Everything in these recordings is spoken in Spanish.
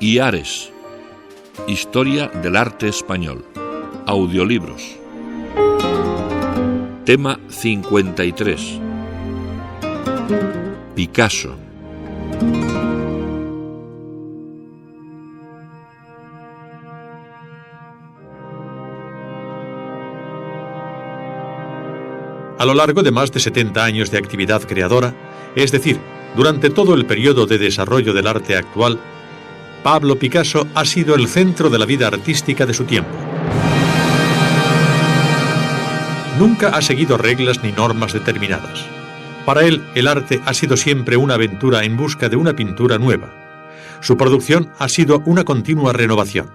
Iares, Historia del Arte Español. Audiolibros. Tema 53. Picasso. A lo largo de más de 70 años de actividad creadora, es decir, durante todo el periodo de desarrollo del arte actual, Pablo Picasso ha sido el centro de la vida artística de su tiempo. Nunca ha seguido reglas ni normas determinadas. Para él, el arte ha sido siempre una aventura en busca de una pintura nueva. Su producción ha sido una continua renovación.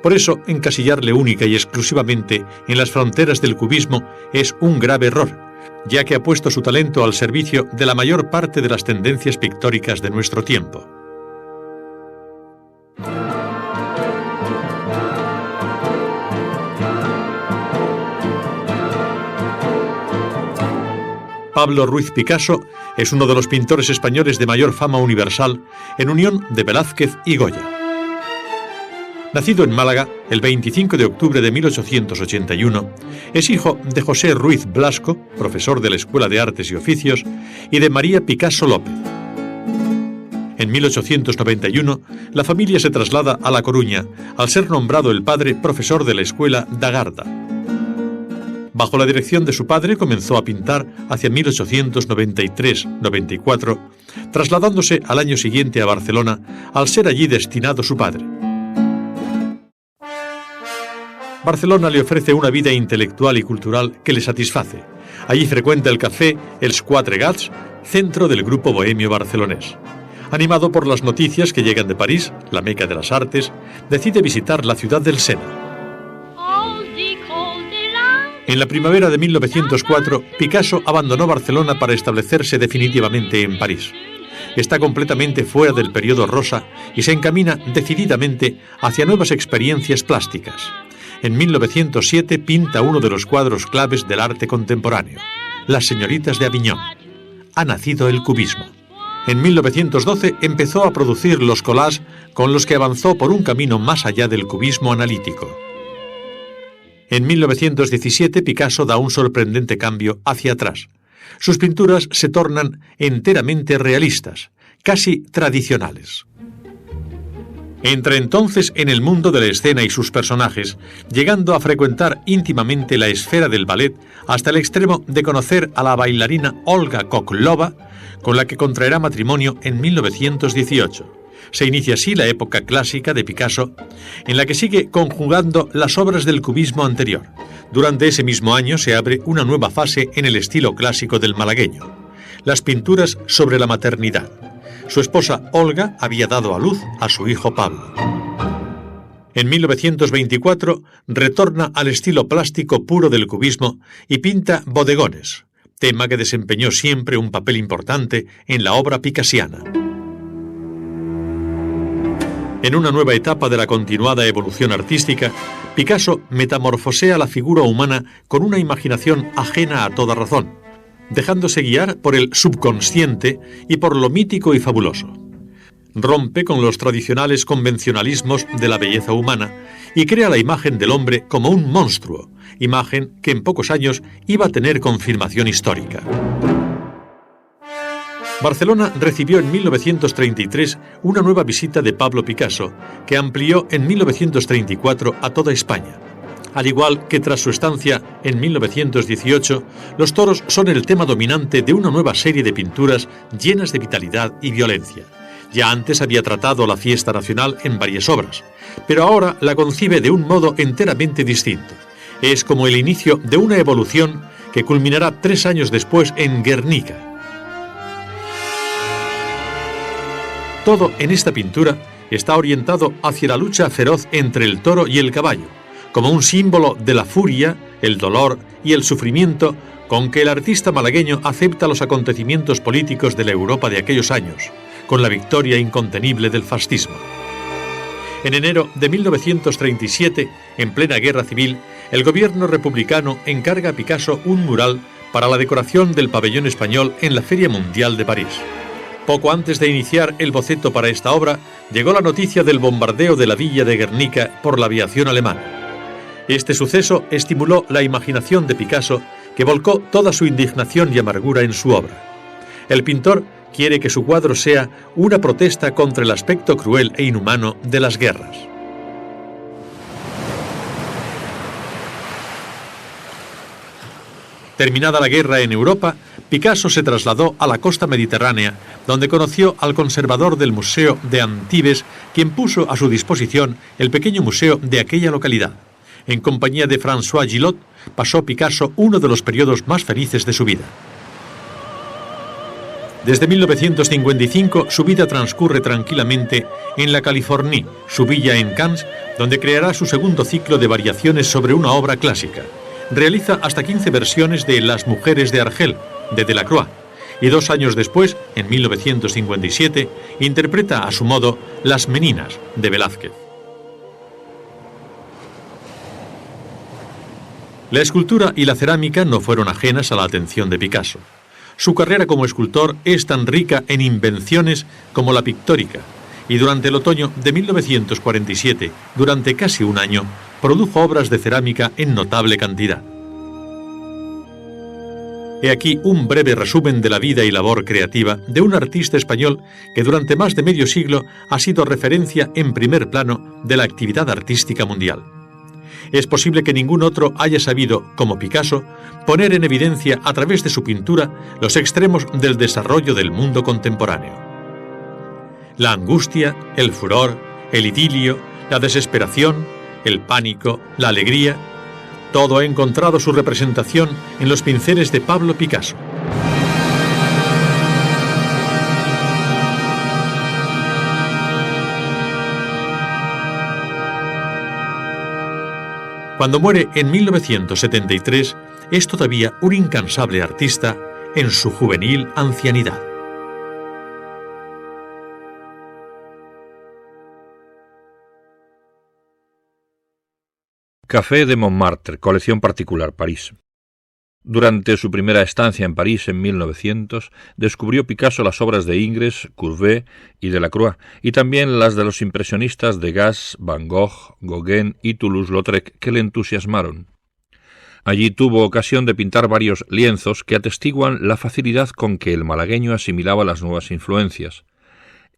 Por eso, encasillarle única y exclusivamente en las fronteras del cubismo es un grave error, ya que ha puesto su talento al servicio de la mayor parte de las tendencias pictóricas de nuestro tiempo. Pablo Ruiz Picasso es uno de los pintores españoles de mayor fama universal, en unión de Velázquez y Goya. Nacido en Málaga el 25 de octubre de 1881, es hijo de José Ruiz Blasco, profesor de la Escuela de Artes y Oficios, y de María Picasso López. En 1891, la familia se traslada a La Coruña, al ser nombrado el padre profesor de la Escuela da Garda. Bajo la dirección de su padre comenzó a pintar hacia 1893-94, trasladándose al año siguiente a Barcelona, al ser allí destinado su padre. Barcelona le ofrece una vida intelectual y cultural que le satisface. Allí frecuenta el café Els Quatre Gats, centro del grupo bohemio barcelonés. Animado por las noticias que llegan de París, la meca de las artes, decide visitar la ciudad del Sena. En la primavera de 1904, Picasso abandonó Barcelona para establecerse definitivamente en París. Está completamente fuera del periodo rosa y se encamina decididamente hacia nuevas experiencias plásticas. En 1907 pinta uno de los cuadros claves del arte contemporáneo, Las señoritas de Aviñón. Ha nacido el cubismo. En 1912 empezó a producir los collages con los que avanzó por un camino más allá del cubismo analítico. En 1917 Picasso da un sorprendente cambio hacia atrás. Sus pinturas se tornan enteramente realistas, casi tradicionales. Entra entonces en el mundo de la escena y sus personajes, llegando a frecuentar íntimamente la esfera del ballet hasta el extremo de conocer a la bailarina Olga Koklova, con la que contraerá matrimonio en 1918. Se inicia así la época clásica de Picasso, en la que sigue conjugando las obras del cubismo anterior. Durante ese mismo año se abre una nueva fase en el estilo clásico del malagueño, las pinturas sobre la maternidad. Su esposa Olga había dado a luz a su hijo Pablo. En 1924 retorna al estilo plástico puro del cubismo y pinta bodegones, tema que desempeñó siempre un papel importante en la obra picassiana. En una nueva etapa de la continuada evolución artística, Picasso metamorfosea la figura humana con una imaginación ajena a toda razón, dejándose guiar por el subconsciente y por lo mítico y fabuloso. Rompe con los tradicionales convencionalismos de la belleza humana y crea la imagen del hombre como un monstruo, imagen que en pocos años iba a tener confirmación histórica. Barcelona recibió en 1933 una nueva visita de Pablo Picasso, que amplió en 1934 a toda España. Al igual que tras su estancia en 1918, los toros son el tema dominante de una nueva serie de pinturas llenas de vitalidad y violencia. Ya antes había tratado la fiesta nacional en varias obras, pero ahora la concibe de un modo enteramente distinto. Es como el inicio de una evolución que culminará 3 años después en Guernica. Todo en esta pintura está orientado hacia la lucha feroz entre el toro y el caballo, como un símbolo de la furia, el dolor y el sufrimiento con que el artista malagueño acepta los acontecimientos políticos de la Europa de aquellos años, con la victoria incontenible del fascismo. En enero de 1937, en plena guerra civil, el gobierno republicano encarga a Picasso un mural para la decoración del pabellón español en la Feria Mundial de París. Poco antes de iniciar el boceto para esta obra, llegó la noticia del bombardeo de la villa de Guernica por la aviación alemana. Este suceso estimuló la imaginación de Picasso, que volcó toda su indignación y amargura en su obra. El pintor quiere que su cuadro sea una protesta contra el aspecto cruel e inhumano de las guerras. Terminada la guerra en Europa, Picasso se trasladó a la costa mediterránea, donde conoció al conservador del Museo de Antibes, quien puso a su disposición el pequeño museo de aquella localidad. En compañía de François Gillot, pasó Picasso uno de los periodos más felices de su vida. Desde 1955, su vida transcurre tranquilamente en la Californie, su villa en Cannes, donde creará su segundo ciclo de variaciones sobre una obra clásica. Realiza hasta 15 versiones de Las mujeres de Argel, de Delacroix, y 2 años después, en 1957, interpreta a su modo Las meninas, de Velázquez. La escultura y la cerámica no fueron ajenas a la atención de Picasso. Su carrera como escultor es tan rica en invenciones como la pictórica, y durante el otoño de 1947, durante casi un año, produjo obras de cerámica en notable cantidad. He aquí un breve resumen de la vida y labor creativa de un artista español que durante más de medio siglo ha sido referencia en primer plano de la actividad artística mundial. Es posible que ningún otro haya sabido, como Picasso, poner en evidencia a través de su pintura los extremos del desarrollo del mundo contemporáneo. La angustia, el furor, el idilio, la desesperación, el pánico, la alegría, todo ha encontrado su representación en los pinceles de Pablo Picasso. Cuando muere en 1973, es todavía un incansable artista en su juvenil ancianidad. Café de Montmartre, colección particular, París. Durante su primera estancia en París en 1900, descubrió Picasso las obras de Ingres, Courbet y Delacroix, y también las de los impresionistas Degas, Van Gogh, Gauguin y Toulouse-Lautrec, que le entusiasmaron. Allí tuvo ocasión de pintar varios lienzos que atestiguan la facilidad con que el malagueño asimilaba las nuevas influencias.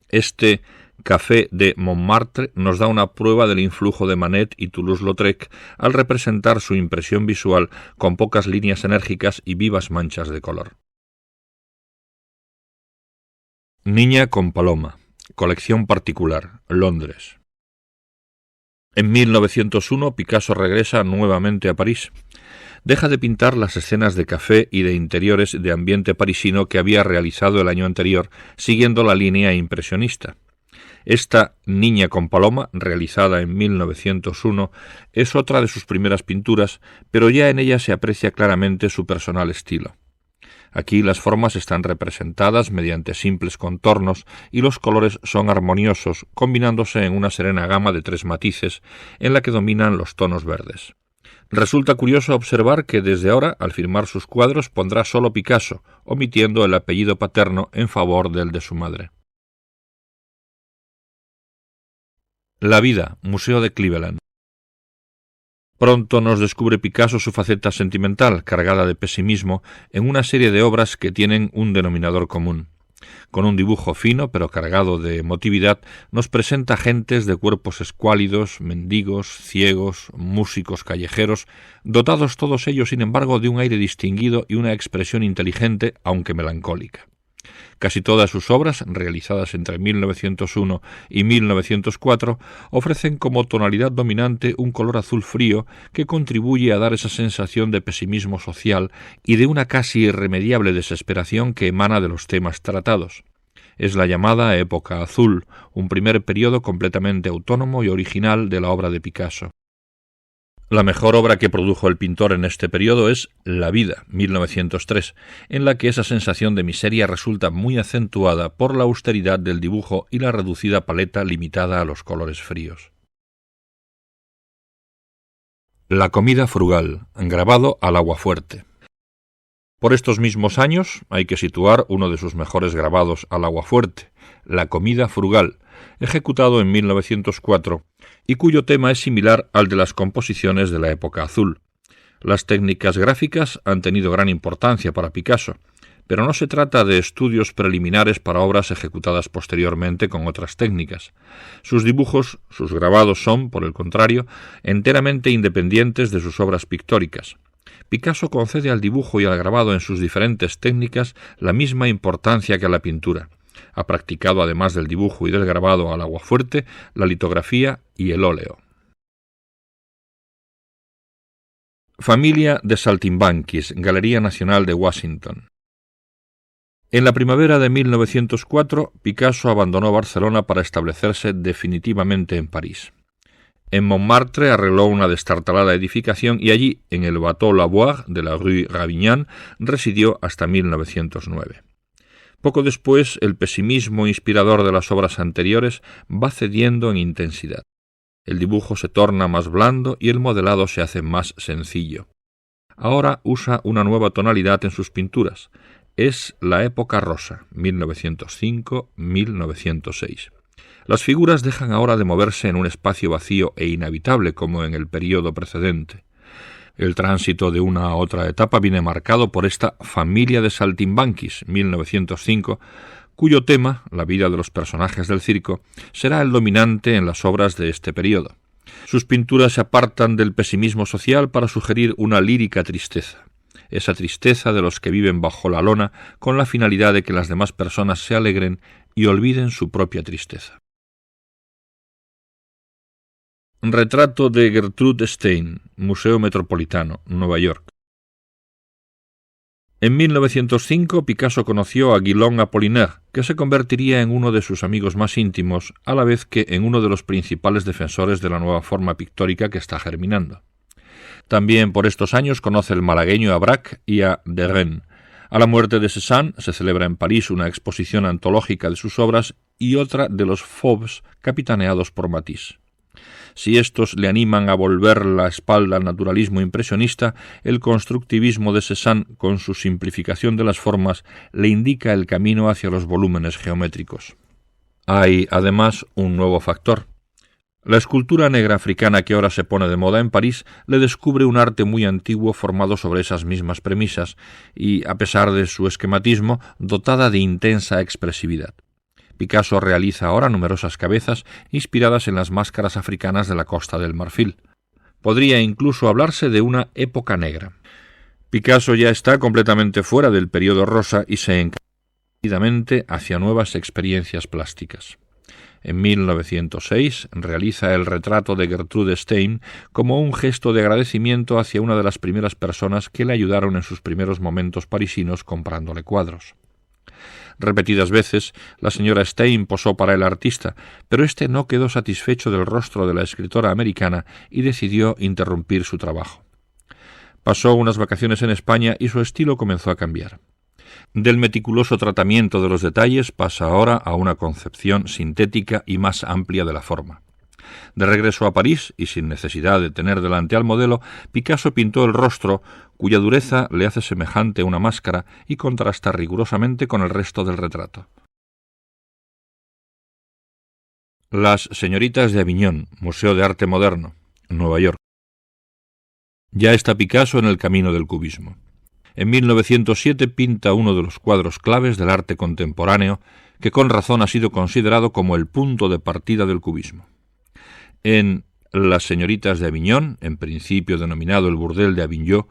Este Café de Montmartre nos da una prueba del influjo de Manet y Toulouse-Lautrec al representar su impresión visual con pocas líneas enérgicas y vivas manchas de color. Niña con paloma, colección particular, Londres. En 1901 Picasso regresa nuevamente a París. Deja de pintar las escenas de café y de interiores de ambiente parisino que había realizado el año anterior, siguiendo la línea impresionista. Esta Niña con paloma, realizada en 1901, es otra de sus primeras pinturas, pero ya en ella se aprecia claramente su personal estilo. Aquí las formas están representadas mediante simples contornos y los colores son armoniosos, combinándose en una serena gama de 3 matices, en la que dominan los tonos verdes. Resulta curioso observar que desde ahora, al firmar sus cuadros, pondrá solo Picasso, omitiendo el apellido paterno en favor del de su madre. La vida, Museo de Cleveland. Pronto nos descubre Picasso su faceta sentimental, cargada de pesimismo, en una serie de obras que tienen un denominador común. Con un dibujo fino, pero cargado de emotividad, nos presenta gentes de cuerpos escuálidos, mendigos, ciegos, músicos callejeros, dotados todos ellos, sin embargo, de un aire distinguido y una expresión inteligente, aunque melancólica. Casi todas sus obras, realizadas entre 1901 y 1904, ofrecen como tonalidad dominante un color azul frío que contribuye a dar esa sensación de pesimismo social y de una casi irremediable desesperación que emana de los temas tratados. Es la llamada Época Azul, un primer periodo completamente autónomo y original de la obra de Picasso. La mejor obra que produjo el pintor en este periodo es La vida, 1903, en la que esa sensación de miseria resulta muy acentuada por la austeridad del dibujo y la reducida paleta limitada a los colores fríos. La comida frugal, grabado al aguafuerte. Por estos mismos años hay que situar uno de sus mejores grabados al aguafuerte, La comida frugal, ejecutado en 1904, y cuyo tema es similar al de las composiciones de la época azul. Las técnicas gráficas han tenido gran importancia para Picasso, pero no se trata de estudios preliminares para obras ejecutadas posteriormente con otras técnicas. Sus dibujos, sus grabados son, por el contrario, enteramente independientes de sus obras pictóricas. Picasso concede al dibujo y al grabado en sus diferentes técnicas la misma importancia que a la pintura. Ha practicado, además del dibujo y del grabado al aguafuerte, la litografía y el óleo. Familia de Saltimbanquis, Galería Nacional de Washington. En la primavera de 1904, Picasso abandonó Barcelona para establecerse definitivamente en París. En Montmartre arregló una destartalada edificación y allí, en el Bateau Lavoir de la Rue Ravignan, residió hasta 1909. Poco después, el pesimismo inspirador de las obras anteriores va cediendo en intensidad. El dibujo se torna más blando y el modelado se hace más sencillo. Ahora usa una nueva tonalidad en sus pinturas. Es la época rosa, 1905-1906. Las figuras dejan ahora de moverse en un espacio vacío e inhabitable como en el período precedente. El tránsito de una a otra etapa viene marcado por esta Familia de Saltimbanquis, 1905, cuyo tema, la vida de los personajes del circo, será el dominante en las obras de este período. Sus pinturas se apartan del pesimismo social para sugerir una lírica tristeza. Esa tristeza de los que viven bajo la lona con la finalidad de que las demás personas se alegren y olviden su propia tristeza. Retrato de Gertrude Stein, Museo Metropolitano, Nueva York. En 1905 Picasso conoció a Guillaume Apollinaire, que se convertiría en uno de sus amigos más íntimos, a la vez que en uno de los principales defensores de la nueva forma pictórica que está germinando. También por estos años conoce el malagueño a Braque y a Derain. A la muerte de Cézanne se celebra en París una exposición antológica de sus obras y otra de los Fauves, capitaneados por Matisse. Si estos le animan a volver la espalda al naturalismo impresionista, el constructivismo de Cézanne, con su simplificación de las formas, le indica el camino hacia los volúmenes geométricos. Hay, además, un nuevo factor. La escultura negra africana que ahora se pone de moda en París le descubre un arte muy antiguo formado sobre esas mismas premisas y, a pesar de su esquematismo, dotada de intensa expresividad. Picasso realiza ahora numerosas cabezas inspiradas en las máscaras africanas de la Costa del Marfil. Podría incluso hablarse de una época negra. Picasso ya está completamente fuera del periodo rosa y se encamina rápidamente hacia nuevas experiencias plásticas. En 1906 realiza el retrato de Gertrude Stein como un gesto de agradecimiento hacia una de las primeras personas que le ayudaron en sus primeros momentos parisinos comprándole cuadros. Repetidas veces, la señora Stein posó para el artista, pero éste no quedó satisfecho del rostro de la escritora americana y decidió interrumpir su trabajo. Pasó unas vacaciones en España y su estilo comenzó a cambiar. Del meticuloso tratamiento de los detalles pasa ahora a una concepción sintética y más amplia de la forma. De regreso a París, y sin necesidad de tener delante al modelo, Picasso pintó el rostro, cuya dureza le hace semejante a una máscara y contrasta rigurosamente con el resto del retrato. Las señoritas de Avignon, Museo de Arte Moderno, Nueva York. Ya está Picasso en el camino del cubismo. En 1907 pinta uno de los cuadros claves del arte contemporáneo, que con razón ha sido considerado como el punto de partida del cubismo. En Las señoritas de Avignon, en principio denominado el burdel de Avignon,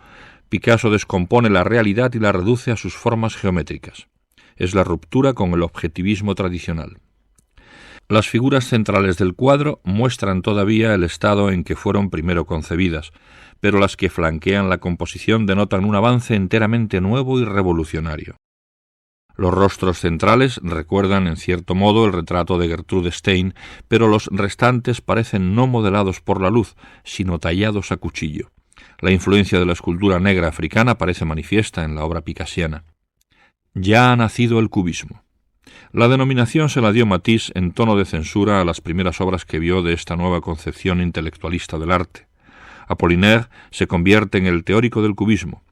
Picasso descompone la realidad y la reduce a sus formas geométricas. Es la ruptura con el objetivismo tradicional. Las figuras centrales del cuadro muestran todavía el estado en que fueron primero concebidas, pero las que flanquean la composición denotan un avance enteramente nuevo y revolucionario. Los rostros centrales recuerdan en cierto modo el retrato de Gertrude Stein, pero los restantes parecen no modelados por la luz, sino tallados a cuchillo. La influencia de la escultura negra africana parece manifiesta en la obra picassiana. Ya ha nacido el cubismo. La denominación se la dio Matisse en tono de censura a las primeras obras que vio de esta nueva concepción intelectualista del arte. Apollinaire se convierte en el teórico del cubismo.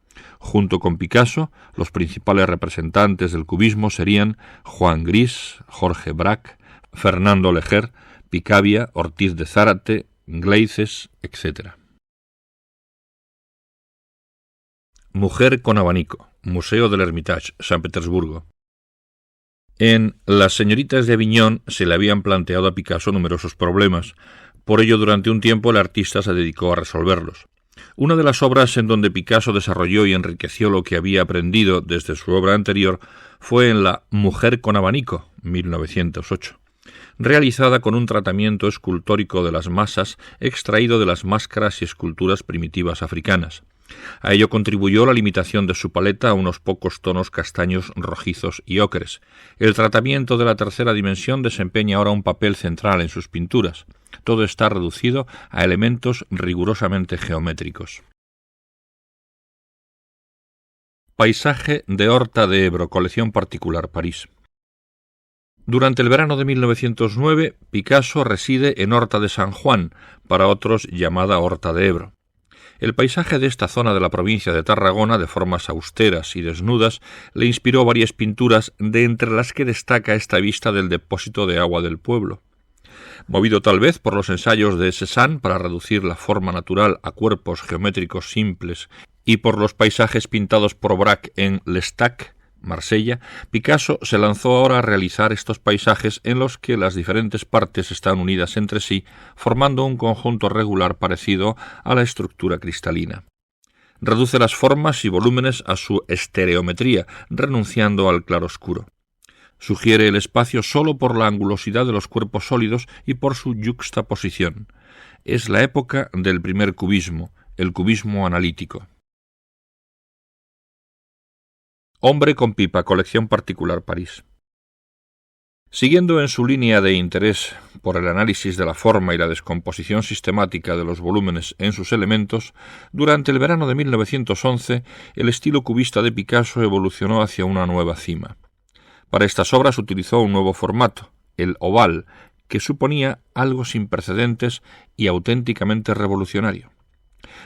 Junto con Picasso, los principales representantes del cubismo serían Juan Gris, Jorge Braque, Fernando Leger, Picabia, Ortiz de Zárate, Gleices, etc. Mujer con abanico, Museo del Hermitage, San Petersburgo. En Las señoritas de Aviñón se le habían planteado a Picasso numerosos problemas. Por ello, durante un tiempo el artista se dedicó a resolverlos. Una de las obras en donde Picasso desarrolló y enriqueció lo que había aprendido desde su obra anterior fue en la Mujer con abanico, 1908, realizada con un tratamiento escultórico de las masas extraído de las máscaras y esculturas primitivas africanas. A ello contribuyó la limitación de su paleta a unos pocos tonos castaños, rojizos y ocres. El tratamiento de la tercera dimensión desempeña ahora un papel central en sus pinturas. Todo está reducido a elementos rigurosamente geométricos. Paisaje de Horta de Ebro, colección particular, París. Durante el verano de 1909, Picasso reside en Horta de San Juan, para otros llamada Horta de Ebro. El paisaje de esta zona de la provincia de Tarragona, de formas austeras y desnudas, le inspiró varias pinturas, de entre las que destaca esta vista del depósito de agua del pueblo. Movido tal vez por los ensayos de Cézanne para reducir la forma natural a cuerpos geométricos simples y por los paisajes pintados por Braque en L'Estaque, Marsella, Picasso se lanzó ahora a realizar estos paisajes en los que las diferentes partes están unidas entre sí, formando un conjunto regular parecido a la estructura cristalina. Reduce las formas y volúmenes a su estereometría, renunciando al claroscuro. Sugiere el espacio solo por la angulosidad de los cuerpos sólidos y por su yuxtaposición. Es la época del primer cubismo, el cubismo analítico. Hombre con pipa, colección particular, París. Siguiendo en su línea de interés por el análisis de la forma y la descomposición sistemática de los volúmenes en sus elementos, durante el verano de 1911 el estilo cubista de Picasso evolucionó hacia una nueva cima. Para estas obras utilizó un nuevo formato, el oval, que suponía algo sin precedentes y auténticamente revolucionario.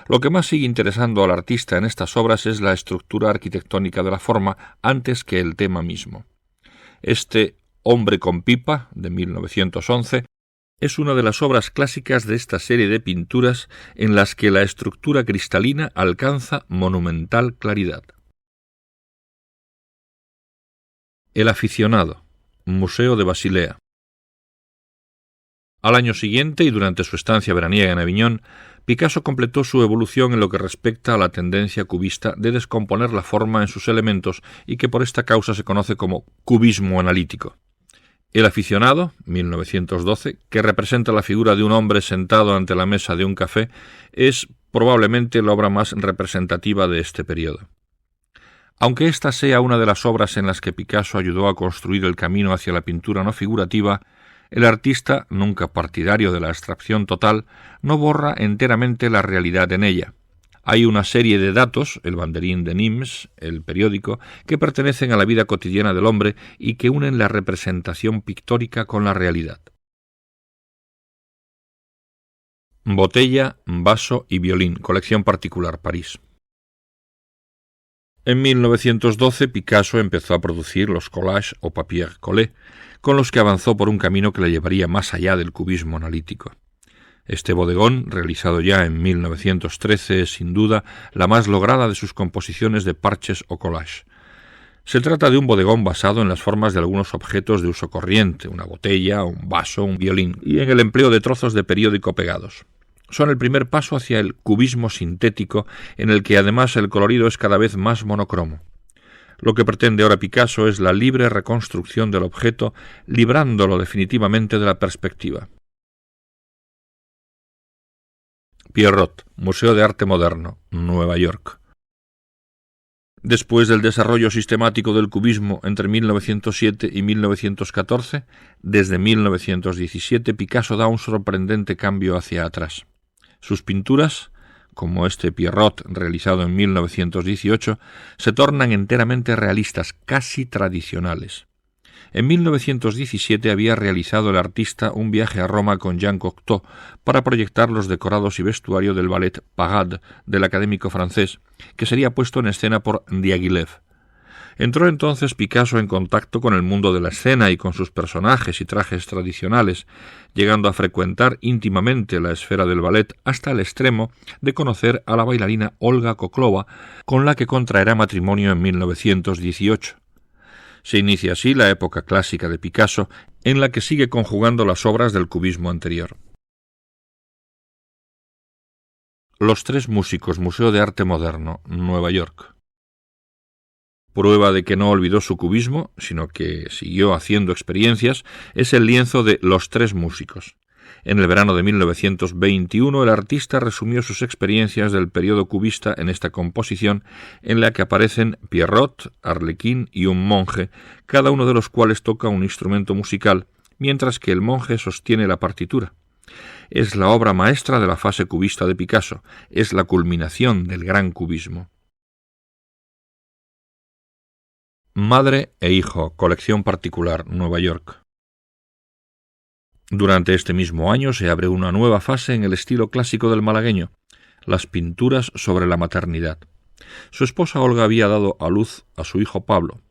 Lo que más sigue interesando al artista en estas obras es la estructura arquitectónica de la forma antes que el tema mismo. Este Hombre con pipa, de 1911, es una de las obras clásicas de esta serie de pinturas en las que la estructura cristalina alcanza monumental claridad. El aficionado, Museo de Basilea. Al año siguiente y durante su estancia veraniega en Aviñón, Picasso completó su evolución en lo que respecta a la tendencia cubista de descomponer la forma en sus elementos y que por esta causa se conoce como cubismo analítico. El aficionado, 1912, que representa la figura de un hombre sentado ante la mesa de un café, es probablemente la obra más representativa de este periodo. Aunque esta sea una de las obras en las que Picasso ayudó a construir el camino hacia la pintura no figurativa, el artista, nunca partidario de la abstracción total, no borra enteramente la realidad en ella. Hay una serie de datos, el banderín de Nîmes, el periódico, que pertenecen a la vida cotidiana del hombre y que unen la representación pictórica con la realidad. Botella, vaso y violín, colección particular, París. En 1912 Picasso empezó a producir los collages o papier collé, con los que avanzó por un camino que le llevaría más allá del cubismo analítico. Este bodegón, realizado ya en 1913, es sin duda la más lograda de sus composiciones de parches o collage. Se trata de un bodegón basado en las formas de algunos objetos de uso corriente, una botella, un vaso, un violín, y en el empleo de trozos de periódico pegados. Son el primer paso hacia el cubismo sintético, en el que además el colorido es cada vez más monocromo. Lo que pretende ahora Picasso es la libre reconstrucción del objeto, librándolo definitivamente de la perspectiva. Pierrot, Museo de Arte Moderno, Nueva York. Después del desarrollo sistemático del cubismo entre 1907 y 1914, desde 1917 Picasso da un sorprendente cambio hacia atrás. Sus pinturas, como este Pierrot realizado en 1918, se tornan enteramente realistas, casi tradicionales. En 1917 había realizado el artista un viaje a Roma con Jean Cocteau para proyectar los decorados y vestuario del ballet Parade del académico francés, que sería puesto en escena por Diaghilev. Entró entonces Picasso en contacto con el mundo de la escena y con sus personajes y trajes tradicionales, llegando a frecuentar íntimamente la esfera del ballet hasta el extremo de conocer a la bailarina Olga Koklova, con la que contraerá matrimonio en 1918. Se inicia así la época clásica de Picasso, en la que sigue conjugando las obras del cubismo anterior. Los tres músicos, Museo de Arte Moderno, Nueva York. Prueba de que no olvidó su cubismo, sino que siguió haciendo experiencias, es el lienzo de Los tres músicos. En el verano de 1921 el artista resumió sus experiencias del periodo cubista en esta composición, en la que aparecen Pierrot, Arlequín y un monje, cada uno de los cuales toca un instrumento musical, mientras que el monje sostiene la partitura. Es la obra maestra de la fase cubista de Picasso, es la culminación del gran cubismo. Madre e hijo, colección particular, Nueva York. Durante este mismo año se abre una nueva fase en el estilo clásico del malagueño, las pinturas sobre la maternidad. Su esposa Olga había dado a luz a su hijo Pablo,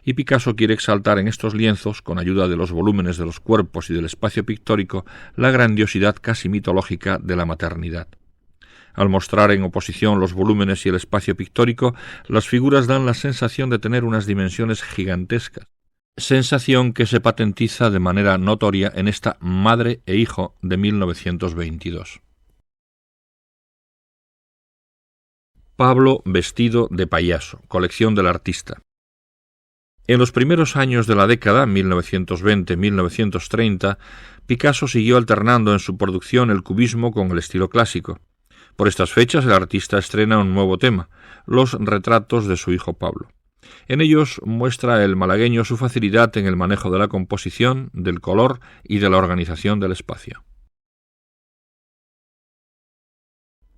y Picasso quiere exaltar en estos lienzos, con ayuda de los volúmenes de los cuerpos y del espacio pictórico, la grandiosidad casi mitológica de la maternidad. Al mostrar en oposición los volúmenes y el espacio pictórico, las figuras dan la sensación de tener unas dimensiones gigantescas, sensación que se patentiza de manera notoria en esta Madre e hijo de 1922. Pablo vestido de payaso, colección del artista. En los primeros años de la década, 1920-1930, Picasso siguió alternando en su producción el cubismo con el estilo clásico. Por estas fechas el artista estrena un nuevo tema, los retratos de su hijo Pablo. En ellos muestra el malagueño su facilidad en el manejo de la composición, del color y de la organización del espacio.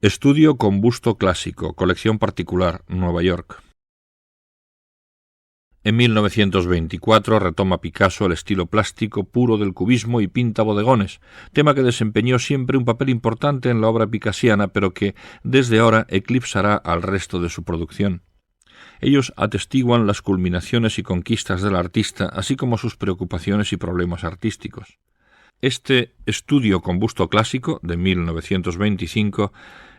Estudio con busto clásico, colección particular, Nueva York. En 1924 retoma Picasso el estilo plástico puro del cubismo y pinta bodegones, tema que desempeñó siempre un papel importante en la obra picassiana, pero que desde ahora eclipsará al resto de su producción. Ellos atestiguan las culminaciones y conquistas del artista, así como sus preocupaciones y problemas artísticos. Este estudio con busto clásico, de 1925,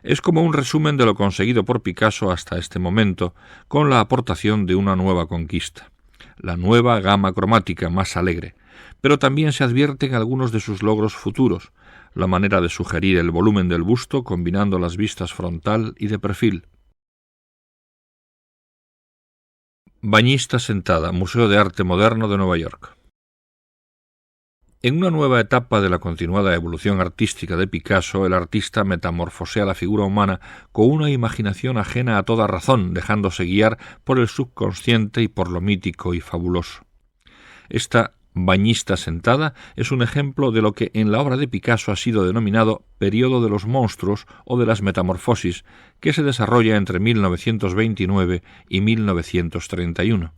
es como un resumen de lo conseguido por Picasso hasta este momento, con la aportación de una nueva conquista, la nueva gama cromática más alegre, pero también se advierten algunos de sus logros futuros, la manera de sugerir el volumen del busto combinando las vistas frontal y de perfil. Bañista sentada, Museo de Arte Moderno de Nueva York. En una nueva etapa de la continuada evolución artística de Picasso, el artista metamorfosea la figura humana con una imaginación ajena a toda razón, dejándose guiar por el subconsciente y por lo mítico y fabuloso. Esta bañista sentada es un ejemplo de lo que en la obra de Picasso ha sido denominado periodo de los monstruos o de las metamorfosis, que se desarrolla entre 1929 y 1931.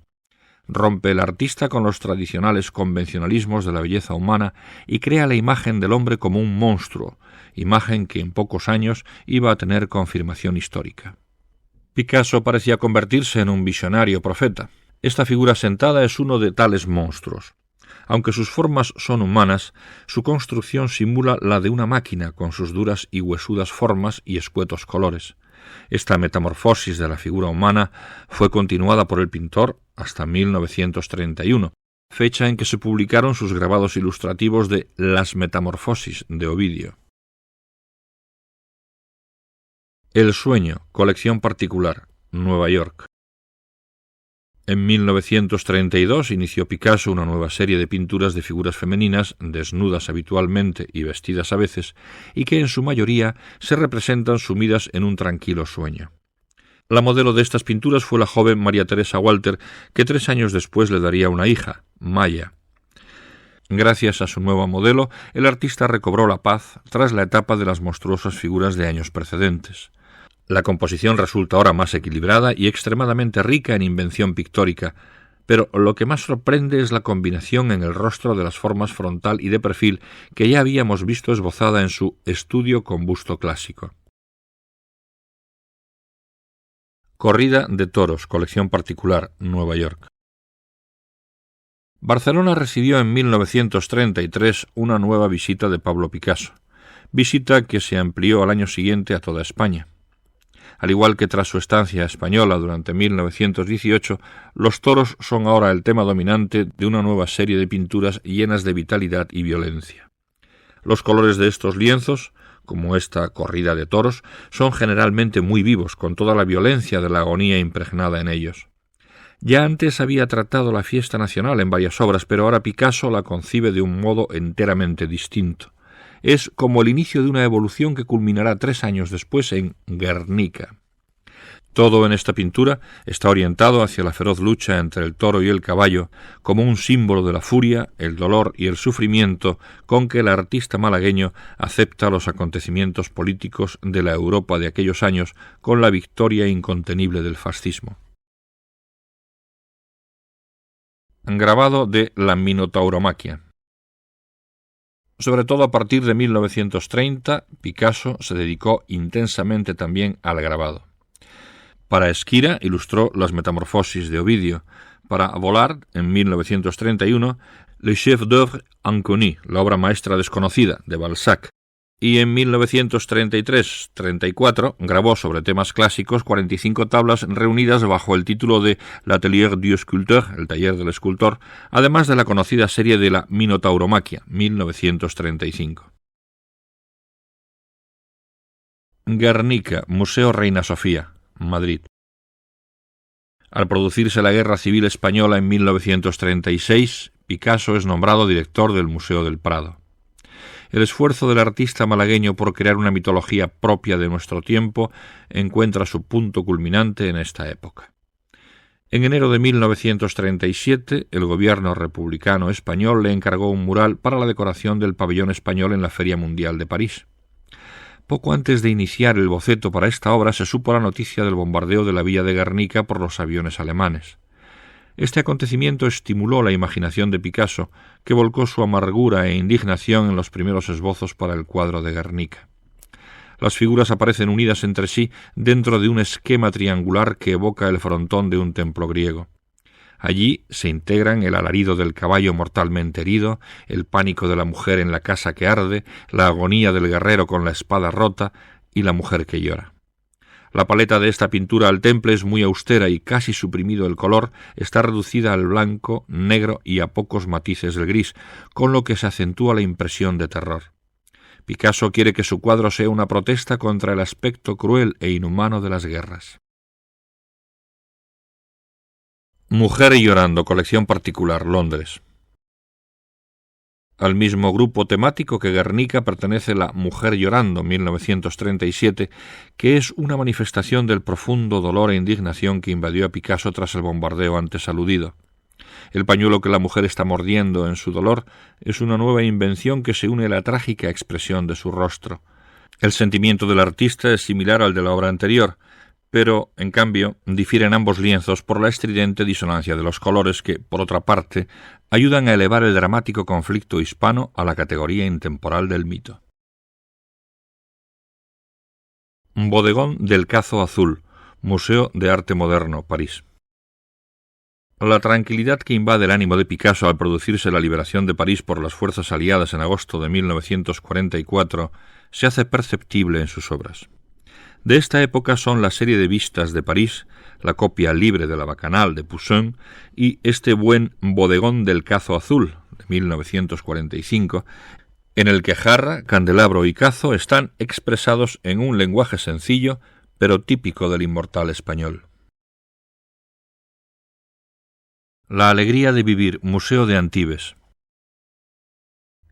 Rompe el artista con los tradicionales convencionalismos de la belleza humana y crea la imagen del hombre como un monstruo, imagen que en pocos años iba a tener confirmación histórica. Picasso parecía convertirse en un visionario profeta. Esta figura sentada es uno de tales monstruos. Aunque sus formas son humanas, su construcción simula la de una máquina con sus duras y huesudas formas y escuetos colores. Esta metamorfosis de la figura humana fue continuada por el pintor hasta 1931, fecha en que se publicaron sus grabados ilustrativos de Las Metamorfosis de Ovidio. El sueño, colección particular, Nueva York. En 1932 inició Picasso una nueva serie de pinturas de figuras femeninas, desnudas habitualmente y vestidas a veces, y que en su mayoría se representan sumidas en un tranquilo sueño. La modelo de estas pinturas fue la joven María Teresa Walter, que 3 años después le daría una hija, Maya. Gracias a su nueva modelo, el artista recobró la paz tras la etapa de las monstruosas figuras de años precedentes. La composición resulta ahora más equilibrada y extremadamente rica en invención pictórica. pero lo que más sorprende es la combinación en el rostro de las formas frontal y de perfil que ya habíamos visto esbozada en su Estudio con busto clásico. Corrida de toros, colección particular, Nueva York. Barcelona recibió en 1933 una nueva visita de Pablo Picasso, visita que se amplió al año siguiente a toda España. Al igual que tras su estancia española durante 1918, los toros son ahora el tema dominante de una nueva serie de pinturas llenas de vitalidad y violencia. Los colores de estos lienzos, como esta corrida de toros, son generalmente muy vivos, con toda la violencia de la agonía impregnada en ellos. Ya antes había tratado la fiesta nacional en varias obras, pero ahora Picasso la concibe de un modo enteramente distinto. Es como el inicio de una evolución que culminará 3 años después en Guernica. Todo en esta pintura está orientado hacia la feroz lucha entre el toro y el caballo, como un símbolo de la furia, el dolor y el sufrimiento con que el artista malagueño acepta los acontecimientos políticos de la Europa de aquellos años con la victoria incontenible del fascismo. Grabado de la Minotauromaquia. Sobre todo a partir de 1930, Picasso se dedicó intensamente también al grabado. Para Esquira ilustró las Metamorfosis de Ovidio. Para Vollard, en 1931, Le chef-d'œuvre inconnu, la obra maestra desconocida, de Balzac. Y en 1933-34 grabó sobre temas clásicos 45 tablas reunidas bajo el título de L'Atelier du Sculpteur, el taller del escultor, además de la conocida serie de la Minotauromaquia, 1935. Guernica, Museo Reina Sofía, Madrid. Al producirse la Guerra Civil Española en 1936, Picasso es nombrado director del Museo del Prado. El esfuerzo del artista malagueño por crear una mitología propia de nuestro tiempo encuentra su punto culminante en esta época. En enero de 1937, el gobierno republicano español le encargó un mural para la decoración del pabellón español en la Feria Mundial de París. Poco antes de iniciar el boceto para esta obra se supo la noticia del bombardeo de la villa de Guernica por los aviones alemanes. Este acontecimiento estimuló la imaginación de Picasso, que volcó su amargura e indignación en los primeros esbozos para el cuadro de Guernica. Las figuras aparecen unidas entre sí dentro de un esquema triangular que evoca el frontón de un templo griego. Allí se integran el alarido del caballo mortalmente herido, el pánico de la mujer en la casa que arde, la agonía del guerrero con la espada rota y la mujer que llora. La paleta de esta pintura al temple es muy austera y casi suprimido el color, está reducida al blanco, negro y a pocos matices del gris, con lo que se acentúa la impresión de terror. Picasso quiere que su cuadro sea una protesta contra el aspecto cruel e inhumano de las guerras. Mujer llorando, colección particular, Londres. Al mismo grupo temático que Guernica pertenece la Mujer llorando, 1937, que es una manifestación del profundo dolor e indignación que invadió a Picasso tras el bombardeo antes aludido. El pañuelo que la mujer está mordiendo en su dolor es una nueva invención que se une a la trágica expresión de su rostro. El sentimiento del artista es similar al de la obra anterior, pero, en cambio, difieren ambos lienzos por la estridente disonancia de los colores que, por otra parte, ayudan a elevar el dramático conflicto hispano a la categoría intemporal del mito. Bodegón del Cazo Azul, Museo de Arte Moderno, París. La tranquilidad que invade el ánimo de Picasso al producirse la liberación de París por las fuerzas aliadas en agosto de 1944 se hace perceptible en sus obras. De esta época son la serie de vistas de París, la copia libre de la Bacanal de Poussin y este buen Bodegón del Cazo Azul, de 1945, en el que jarra, candelabro y cazo están expresados en un lenguaje sencillo, pero típico del inmortal español. La alegría de vivir, Museo de Antibes.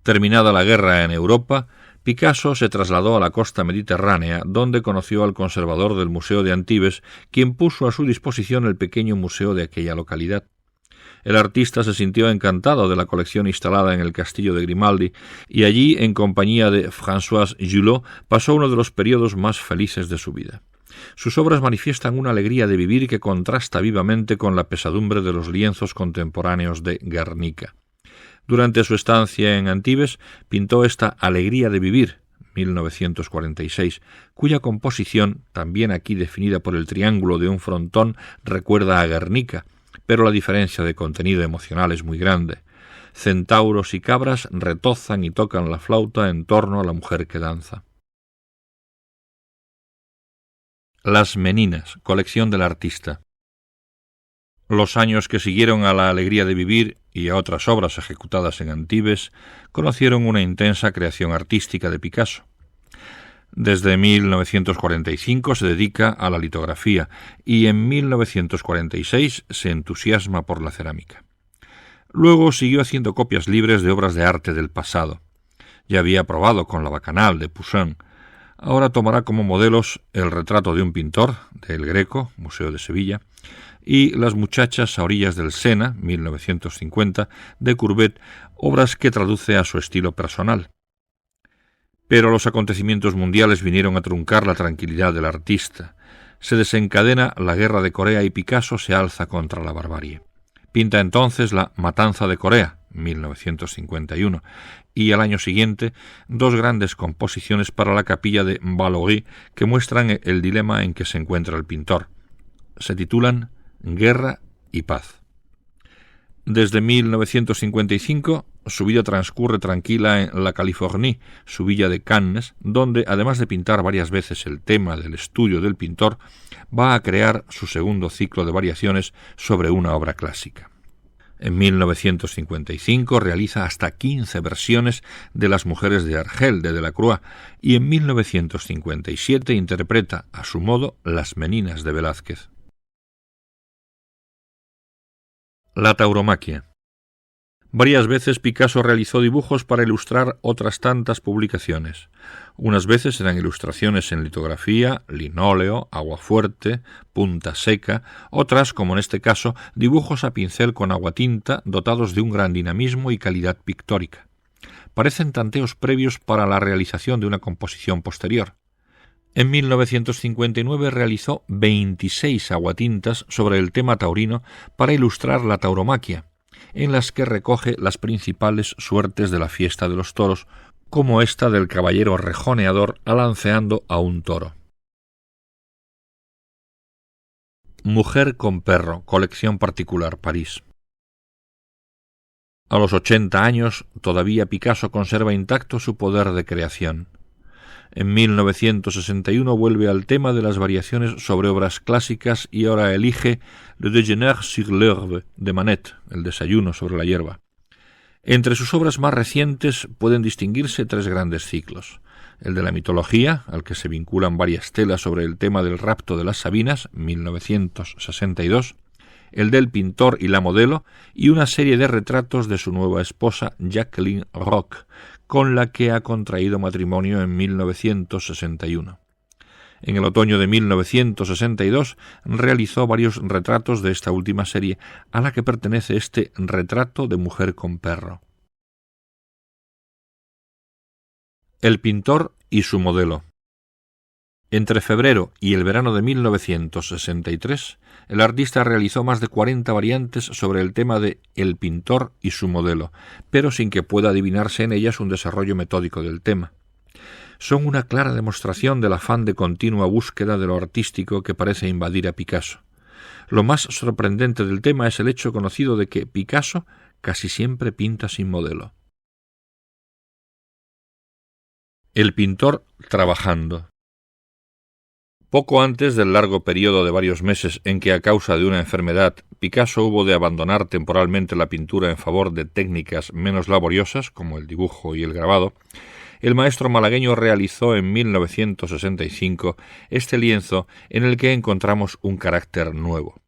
Terminada la guerra en Europa, Picasso se trasladó a la costa mediterránea, donde conoció al conservador del Museo de Antibes, quien puso a su disposición el pequeño museo de aquella localidad. El artista se sintió encantado de la colección instalada en el castillo de Grimaldi, y allí, en compañía de François Julot, pasó uno de los periodos más felices de su vida. Sus obras manifiestan una alegría de vivir que contrasta vivamente con la pesadumbre de los lienzos contemporáneos de Guernica. Durante su estancia en Antibes pintó esta Alegría de vivir, 1946, cuya composición, también aquí definida por el triángulo de un frontón, recuerda a Guernica, pero la diferencia de contenido emocional es muy grande. Centauros y cabras retozan y tocan la flauta en torno a la mujer que danza. Las Meninas, colección del artista. Los años que siguieron a la Alegría de vivir y a otras obras ejecutadas en Antibes conocieron una intensa creación artística de Picasso. Desde 1945 se dedica a la litografía y en 1946 se entusiasma por la cerámica. Luego siguió haciendo copias libres de obras de arte del pasado. Ya había probado con la Bacanal de Poussin. Ahora tomará como modelos el retrato de un pintor, de El Greco, Museo de Sevilla, y Las muchachas a orillas del Sena, 1950, de Courbet, obras que traduce a su estilo personal. Pero los acontecimientos mundiales vinieron a truncar la tranquilidad del artista. Se desencadena la guerra de Corea y Picasso se alza contra la barbarie. Pinta entonces La matanza de Corea, 1951, y al año siguiente dos grandes composiciones para la capilla de Vallauris que muestran el dilema en que se encuentra el pintor. Se titulan Guerra y paz. Desde 1955 su vida transcurre tranquila en La Californie, su villa de Cannes, donde, además de pintar varias veces el tema del estudio del pintor, va a crear su segundo ciclo de variaciones sobre una obra clásica. En 1955 realiza hasta 15 versiones de Las mujeres de Argel de Delacroix y en 1957 interpreta a su modo Las Meninas de Velázquez. La tauromaquia. Varias veces Picasso realizó dibujos para ilustrar otras tantas publicaciones. Unas veces eran ilustraciones en litografía, linóleo, aguafuerte, punta seca, otras, como en este caso, dibujos a pincel con aguatinta dotados de un gran dinamismo y calidad pictórica. Parecen tanteos previos para la realización de una composición posterior. En 1959 realizó 26 aguatintas sobre el tema taurino para ilustrar la tauromaquia, en las que recoge las principales suertes de la fiesta de los toros, como esta del caballero rejoneador alanceando a un toro. Mujer con perro, colección particular, París. A los 80 años todavía Picasso conserva intacto su poder de creación. En 1961 vuelve al tema de las variaciones sobre obras clásicas y ahora elige Le déjeuner sur l'herbe de Manet, el desayuno sobre la hierba. Entre sus obras más recientes pueden distinguirse tres grandes ciclos: el de la mitología, al que se vinculan varias telas sobre el tema del rapto de las Sabinas, 1962, el del pintor y la modelo, y una serie de retratos de su nueva esposa Jacqueline Roch, con la que ha contraído matrimonio en 1961. En el otoño de 1962 realizó varios retratos de esta última serie, a la que pertenece este Retrato de mujer con perro. El pintor y su modelo. Entre febrero y el verano de 1963, el artista realizó más de 40 variantes sobre el tema de El pintor y su modelo, pero sin que pueda adivinarse en ellas un desarrollo metódico del tema. Son una clara demostración del afán de continua búsqueda de lo artístico que parece invadir a Picasso. Lo más sorprendente del tema es el hecho conocido de que Picasso casi siempre pinta sin modelo. El pintor trabajando. Poco antes del largo periodo de varios meses en que, a causa de una enfermedad, Picasso hubo de abandonar temporalmente la pintura en favor de técnicas menos laboriosas, como el dibujo y el grabado, el maestro malagueño realizó en 1965 este lienzo en el que encontramos un carácter nuevo.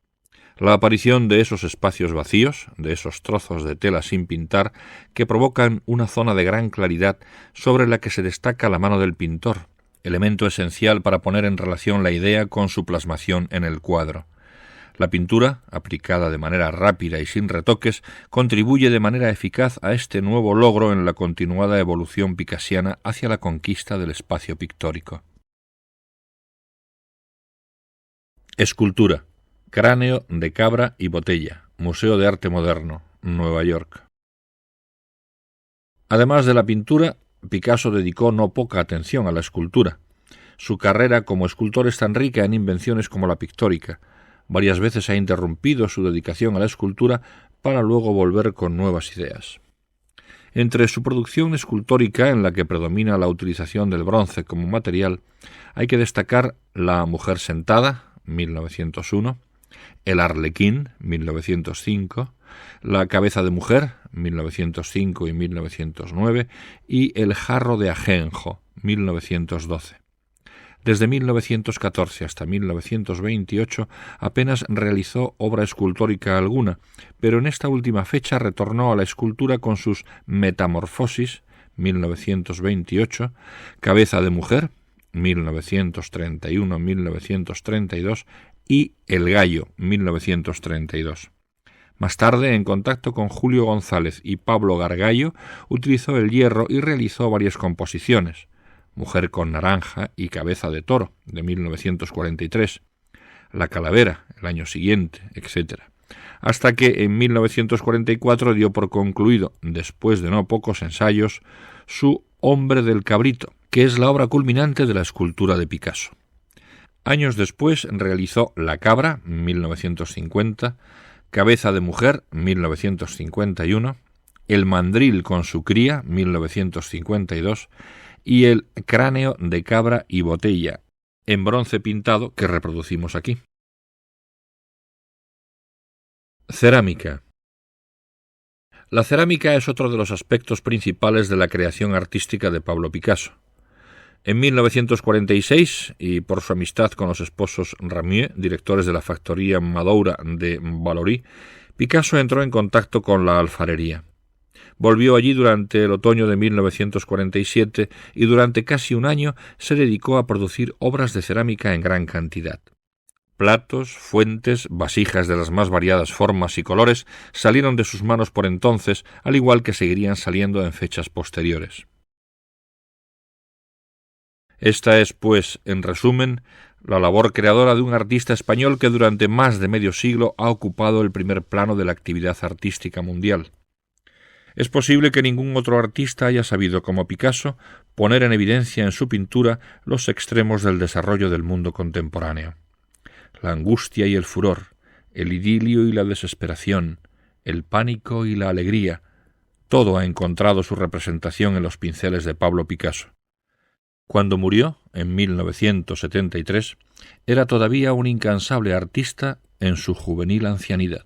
La aparición de esos espacios vacíos, de esos trozos de tela sin pintar, que provocan una zona de gran claridad sobre la que se destaca la mano del pintor, elemento esencial para poner en relación la idea con su plasmación en el cuadro. La pintura, aplicada de manera rápida y sin retoques, contribuye de manera eficaz a este nuevo logro en la continuada evolución picassiana hacia la conquista del espacio pictórico. Escultura. Cráneo de cabra y botella. Museo de Arte Moderno, Nueva York. Además de la pintura, Picasso dedicó no poca atención a la escultura. Su carrera como escultor es tan rica en invenciones como la pictórica. Varias veces ha interrumpido su dedicación a la escultura para luego volver con nuevas ideas. Entre su producción escultórica, en la que predomina la utilización del bronce como material, hay que destacar La mujer sentada, 1901, El arlequín, 1905, La cabeza de mujer, 1905 y 1909, y El jarro de ajenjo, 1912. Desde 1914 hasta 1928 apenas realizó obra escultórica alguna, pero en esta última fecha retornó a la escultura con sus Metamorfosis, 1928, Cabeza de mujer, 1931-1932, y El gallo, 1932. Más tarde, en contacto con Julio González y Pablo Gargallo, utilizó el hierro y realizó varias composiciones. Mujer con naranja y cabeza de toro, de 1943, La calavera, el año siguiente, etc. Hasta que en 1944 dio por concluido, después de no pocos ensayos, su Hombre del cabrito, que es la obra culminante de la escultura de Picasso. Años después realizó La cabra, 1950, Cabeza de mujer, 1951, El mandril con su cría, 1952, y El cráneo de cabra y botella, en bronce pintado, que reproducimos aquí. Cerámica. La cerámica es otro de los aspectos principales de la creación artística de Pablo Picasso. En 1946, y por su amistad con los esposos Ramier, directores de la factoría Madoura de Vallauris, Picasso entró en contacto con la alfarería. Volvió allí durante el otoño de 1947 y durante casi un año se dedicó a producir obras de cerámica en gran cantidad. Platos, fuentes, vasijas de las más variadas formas y colores salieron de sus manos por entonces, al igual que seguirían saliendo en fechas posteriores. Esta es, pues, en resumen, la labor creadora de un artista español que durante más de medio siglo ha ocupado el primer plano de la actividad artística mundial. Es posible que ningún otro artista haya sabido, como Picasso, poner en evidencia en su pintura los extremos del desarrollo del mundo contemporáneo. La angustia y el furor, el idilio y la desesperación, el pánico y la alegría, todo ha encontrado su representación en los pinceles de Pablo Picasso. Cuando murió, en 1973, era todavía un incansable artista en su juvenil ancianidad.